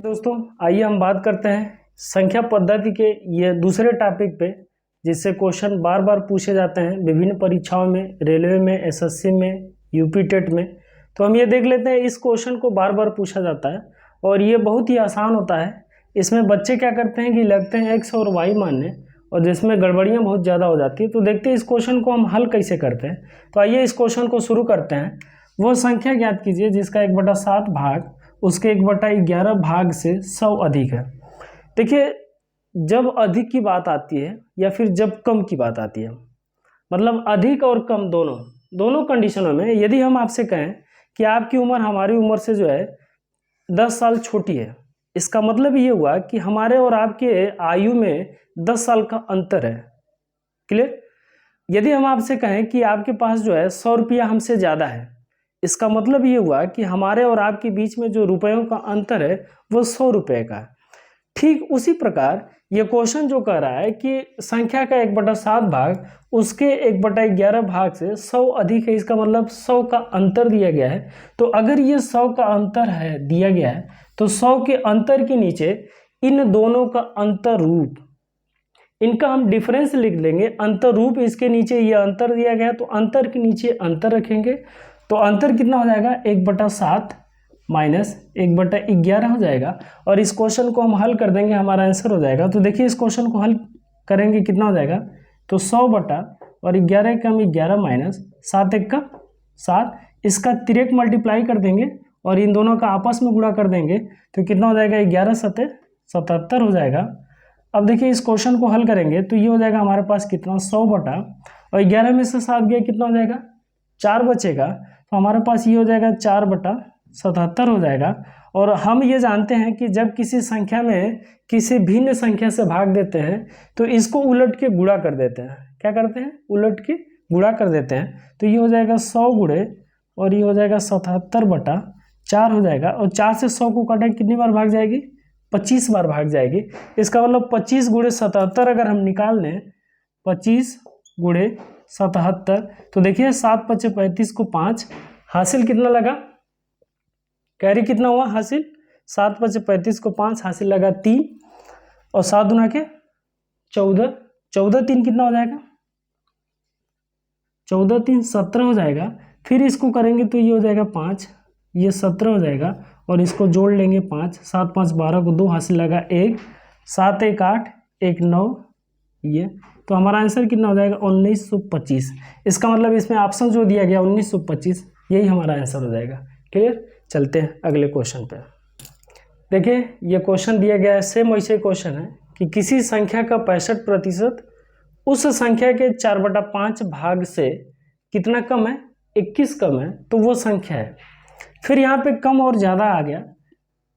दोस्तों आइए हम बात करते हैं संख्या पद्धति के ये दूसरे टॉपिक पे, जिससे क्वेश्चन बार बार पूछे जाते हैं विभिन्न परीक्षाओं में, रेलवे में, एसएससी में, यूपी टेट में। तो हम ये देख लेते हैं, इस क्वेश्चन को बार बार पूछा जाता है और ये बहुत ही आसान होता है। इसमें बच्चे क्या करते हैं कि लगते हैं एक्स और वाई मानने, और जिसमें गड़बड़ियाँ बहुत ज़्यादा हो जाती है। तो देखते हैं इस क्वेश्चन को हम हल कैसे करते हैं। तो आइए इस क्वेश्चन को शुरू करते हैं। वो संख्या ज्ञात कीजिए जिसका 1/7 भाग उसके 1/11 भाग से 100 अधिक है। देखिए, जब अधिक की बात आती है या फिर जब कम की बात आती है, मतलब अधिक और कम दोनों कंडीशनों में, यदि हम आपसे कहें कि आपकी उम्र हमारी उम्र से जो है 10 साल छोटी है, इसका मतलब ये हुआ कि हमारे और आपके आयु में 10 साल का अंतर है। क्लियर? यदि हम आपसे कहें कि आपके पास जो है 100 रुपया हमसे ज़्यादा है, इसका मतलब ये हुआ कि हमारे और आपके बीच में जो रुपयों का अंतर है वो 100 रुपये का है। ठीक उसी प्रकार ये क्वेश्चन जो कह रहा है कि संख्या का 1/7 भाग उसके 1/11 भाग से 100 अधिक है, इसका मतलब 100 का अंतर दिया गया है। तो अगर ये 100 का अंतर है दिया गया है, तो 100 के अंतर के नीचे इन दोनों का अंतर रूप, इनका हम डिफरेंस लिख लेंगे। अंतर रूप, इसके नीचे ये अंतर दिया गया है तो अंतर के नीचे अंतर रखेंगे। तो अंतर कितना हो जाएगा? 1/7 माइनस 1/11 हो जाएगा। और इस क्वेश्चन को हम हल कर देंगे, हमारा आंसर हो जाएगा। तो देखिए, इस क्वेश्चन को हल करेंगे कितना हो जाएगा? तो 100 बटा और 11 का 11 माइनस 7 1 का 7, इसका तिरक मल्टीप्लाई कर देंगे और इन दोनों का आपस में गुणा कर देंगे। तो कितना हो जाएगा? 11 7 77 हो जाएगा। अब देखिए, इस क्वेश्चन को हल करेंगे तो ये हो जाएगा हमारे पास कितना? 100 बटा और 11 में से 7 गया, कितना हो जाएगा? 4 बचेगा। तो हमारे पास ये हो जाएगा 4/77 हो जाएगा। और हम ये जानते हैं कि जब किसी संख्या में किसी भिन्न संख्या से भाग देते हैं तो इसको उलट के गुणा कर देते हैं। क्या करते हैं? उलट के गुणा कर देते हैं। तो ये हो जाएगा 100 गुणे और ये हो जाएगा 77/4 हो जाएगा। और 4 से 100 को काटें, कितनी बार भाग जाएगी? 25 बार भाग जाएगी। इसका मतलब 25 गुणे 77 अगर हम निकाल लें, 25 गुणे 77, तो देखिए 7 5 35 को 5, हासिल कितना लगा? कैरी कितना हुआ हासिल? 7 5 35 को 5, हासिल लगा 3 और 7 गुना के 14, 14 3 कितना हो जाएगा? 14 3 17 हो जाएगा। फिर इसको करेंगे तो ये हो जाएगा 5, ये 17 हो जाएगा और इसको जोड़ लेंगे 5, 7 5 12 को 2, हासिल लगा 1, 7 1 8 1 9, ये। तो हमारा आंसर कितना हो जाएगा? 1925। इसका मतलब इसमें ऑप्शन जो दिया गया 1925, यही हमारा आंसर हो जाएगा। क्लियर? चलते हैं अगले क्वेश्चन पे। देखिए, ये क्वेश्चन दिया गया है, सेम वैसे क्वेश्चन है कि किसी संख्या का 65% उस संख्या के 4/5 भाग से कितना कम है? 21 कम है, तो वो संख्या है। फिर यहाँ पे कम और ज़्यादा आ गया।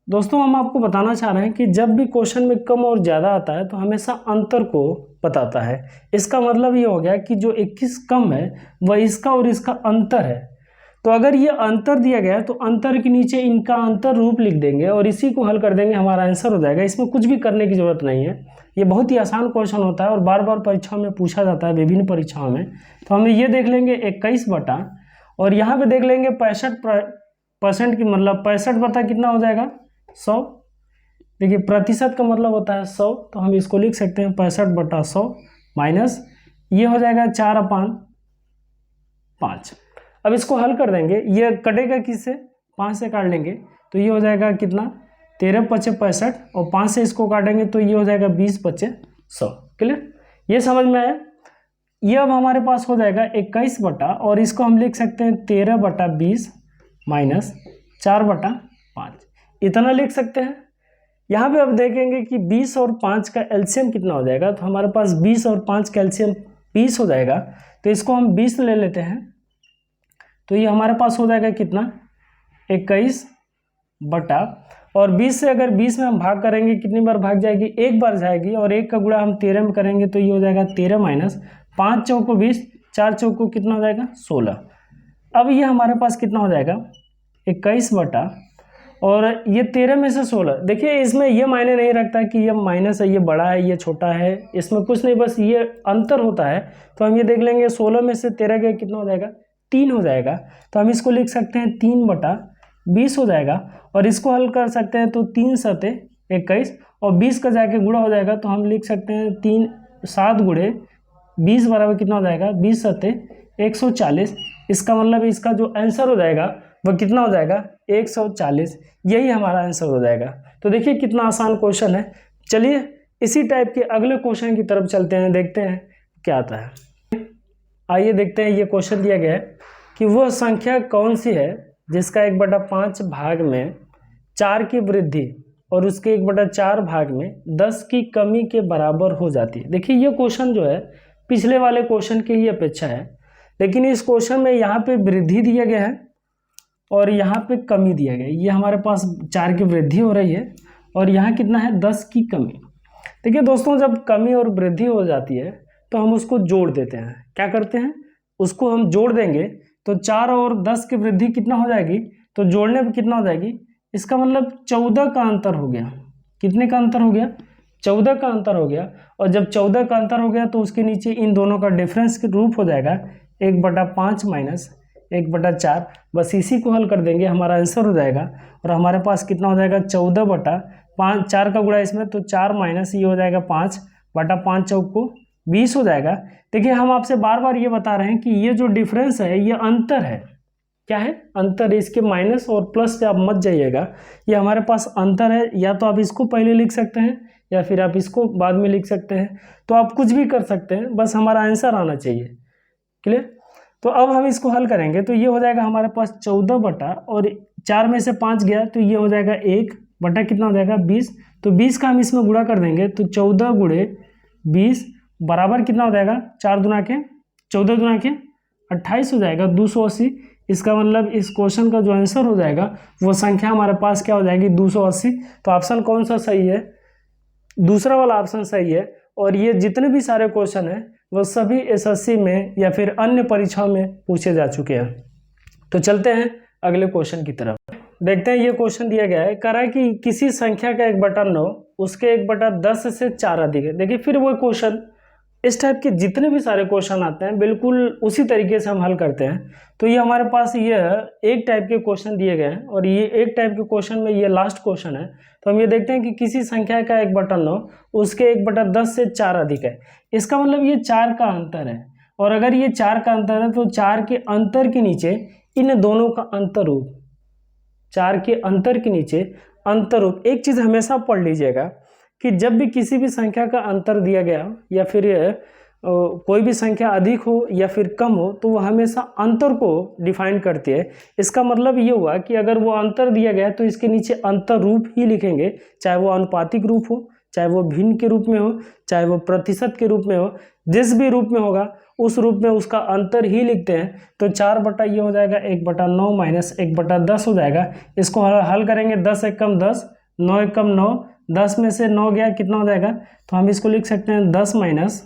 दोस्तों, हम आपको बताना चाह रहे हैं कि जब भी क्वेश्चन में कम और ज़्यादा आता है तो हमेशा अंतर को बताता है। इसका मतलब ये हो गया कि जो 21 कम है वह इसका और इसका अंतर है। तो अगर ये अंतर दिया गया है तो अंतर के नीचे इनका अंतर रूप लिख देंगे और इसी को हल कर देंगे, हमारा आंसर हो जाएगा। इसमें कुछ भी करने की जरूरत नहीं है। ये बहुत ही आसान क्वेश्चन होता है और बार बार परीक्षाओं में पूछा जाता है, विभिन्न परीक्षाओं में। तो हम ये देख लेंगे 21 बटा और यहाँ पे देख लेंगे 65% की, मतलब 65 बटा कितना हो जाएगा? 100। देखिए, प्रतिशत का मतलब होता है 100, तो हम इसको लिख सकते हैं 65/100 माइनस ये हो जाएगा 4/5। अब इसको हल कर देंगे, ये कटेगा किससे? 5 से काट लेंगे तो ये हो जाएगा कितना? 13 5 65 और 5 से इसको काटेंगे तो ये हो जाएगा 20 5 100। क्लियर? ये समझ में आया? ये अब हमारे पास हो जाएगा 21 बटा और इसको हम लिख सकते हैं 13/20 माइनस 4/5, इतना लिख सकते हैं। यहाँ पे अब देखेंगे कि 20 और 5 का एलसीएम कितना हो जाएगा। तो हमारे पास 20 और 5 का एलसीएम 20 हो जाएगा, तो इसको हम 20 ले लेते हैं। तो ये हमारे पास हो जाएगा कितना? 21 बटा और 20 से अगर 20 में हम भाग करेंगे, कितनी बार भाग जाएगी? एक बार जाएगी। और एक का गुणा हम 13 में करेंगे तो ये हो जाएगा 13 माइनस 5 चौको 20, 4 चौको कितना हो जाएगा? 16। अब ये हमारे पास कितना हो जाएगा? 21 बटा और ये 13 में से 16। देखिए, इसमें ये मायने नहीं रखता कि ये माइनस है, ये बड़ा है, ये छोटा है, इसमें कुछ नहीं, बस ये अंतर होता है। तो हम ये देख लेंगे 16 में से 13 गया, कितना हो जाएगा? 3 हो जाएगा। तो हम इसको लिख सकते हैं 3 बटा 20 हो जाएगा। और इसको हल कर सकते हैं तो 3 सते 21 और 20 का जाके गुणा हो जाएगा तो हम लिख सकते हैं 7 गुणे 20 बराबर कितना हो जाएगा, 20 सते 140। इसका मतलब इसका जो आंसर हो जाएगा वह कितना हो जाएगा, 140। यही हमारा आंसर हो जाएगा। तो देखिए कितना आसान क्वेश्चन है। चलिए इसी टाइप के अगले क्वेश्चन की तरफ चलते हैं, देखते हैं क्या आता है। आइए देखते हैं, ये क्वेश्चन दिया गया है कि वह संख्या कौन सी है जिसका 1/5 भाग में 4 की वृद्धि और उसके 1/4 भाग में 10 की कमी के बराबर हो जाती है। देखिए ये क्वेश्चन जो है पिछले वाले क्वेश्चन की ही अपेक्षा है, लेकिन इस क्वेश्चन में यहाँ पे वृद्धि दिया गया है और यहाँ पे कमी दिया गया है। ये हमारे पास 4 की वृद्धि हो रही है और यहाँ कितना है, 10 की कमी। देखिए दोस्तों, जब कमी और वृद्धि हो जाती है तो हम उसको जोड़ देते हैं। क्या करते हैं, उसको हम जोड़ देंगे तो 4 और 10 की वृद्धि कितना हो जाएगी, तो जोड़ने पर कितना हो जाएगी, इसका मतलब 14 का अंतर हो गया। कितने का अंतर हो गया, 14 का अंतर हो गया। और जब 14 का अंतर हो गया तो उसके नीचे इन दोनों का डिफरेंस के रूप हो जाएगा 1/5 माइनस 1/4। बस इसी को हल कर देंगे, हमारा आंसर हो जाएगा। और हमारे पास कितना हो जाएगा, 14/5, 4 का गुणा इसमें तो 4 माइनस ये हो जाएगा 5/5 चौक को 20 हो जाएगा। देखिए हम आपसे बार बार ये बता रहे हैं कि ये जो डिफरेंस है ये अंतर है। क्या है, अंतर है। इसके माइनस और प्लस से आप मत जाइएगा, ये हमारे पास अंतर है। या तो आप इसको पहले लिख सकते हैं या फिर आप इसको बाद में लिख सकते हैं, तो आप कुछ भी कर सकते हैं, बस हमारा आंसर आना चाहिए। क्लियर। तो अब हम इसको हल करेंगे तो ये हो जाएगा हमारे पास 14 बटा, और 4 में से 5 गया तो ये हो जाएगा 1 बटा कितना हो जाएगा, 20। तो 20 का हम इसमें गुणा कर देंगे तो 14 गुणे 20 बराबर कितना हो जाएगा, 4 दूना के 14 दूना के 28 हो जाएगा, 280। इसका मतलब इस क्वेश्चन का जो आंसर हो जाएगा वो संख्या हमारे पास क्या हो जाएगी, 280। तो ऑप्शन कौन सा सही है, दूसरा वाला ऑप्शन सही है। और ये जितने भी सारे क्वेश्चन हैं वो सभी एसएससी में या फिर अन्य परीक्षाओं में पूछे जा चुके हैं। तो चलते हैं अगले क्वेश्चन की तरफ। देखते हैं, ये क्वेश्चन दिया गया है, कह रहा है कि किसी संख्या का 1/9 उसके 1/10 से 4 अधिक है। देखिए फिर वो क्वेश्चन, इस टाइप के जितने भी सारे क्वेश्चन आते हैं बिल्कुल उसी तरीके से हम हल करते हैं। तो ये हमारे पास ये एक टाइप के क्वेश्चन दिए गए हैं और ये एक टाइप के क्वेश्चन में ये लास्ट क्वेश्चन है। तो हम ये देखते हैं कि किसी संख्या का 1/9 उसके 1/10 से 4 अधिक है। इसका मतलब ये 4 का अंतर है, और अगर ये 4 का अंतर है तो 4 के अंतर के नीचे इन दोनों का अंतररूप, 4 के अंतर के नीचे अंतररूप। एक चीज़ हमेशा पढ़ लीजिएगा कि जब भी किसी भी संख्या का अंतर दिया गया या फिर कोई भी संख्या अधिक हो या फिर कम हो तो वो हमेशा अंतर को डिफाइन करती है। इसका मतलब ये हुआ कि अगर वो अंतर दिया गया तो इसके नीचे अंतर रूप ही लिखेंगे, चाहे वो अनुपातिक रूप हो, चाहे वो भिन्न के रूप में हो, चाहे वो प्रतिशत के रूप में हो, जिस भी रूप में होगा उस रूप में उसका अंतर ही लिखते हैं। तो 4 बटा ये हो जाएगा 1/9 माइनस 1/10 हो जाएगा। इसको हल करेंगे, 10 एकम 10, 9 एकम 9, 10 में से 9 गया कितना हो जाएगा, तो हम इसको लिख सकते हैं 10 माइनस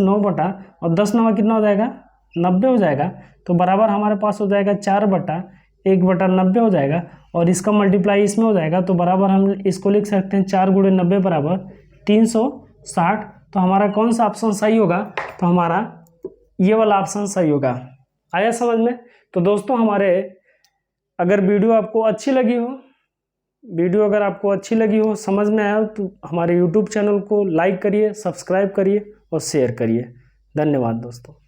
9 बटा, और 10 9 कितना हो जाएगा, 90 हो जाएगा। तो बराबर हमारे पास हो जाएगा 4 बटा 1/90 हो जाएगा, और इसका मल्टीप्लाई इसमें हो जाएगा। तो बराबर हम इसको लिख सकते हैं 4 गुणे 90 बराबर 360। तो हमारा कौन सा ऑप्शन सही होगा, तो हमारा ये वाला ऑप्शन सही होगा। आया समझ में। तो दोस्तों हमारे अगर वीडियो आपको अच्छी लगी हो, समझ में आया हो, तो हमारे YouTube चैनल को लाइक करिए, सब्सक्राइब करिए और शेयर करिए। धन्यवाद दोस्तों।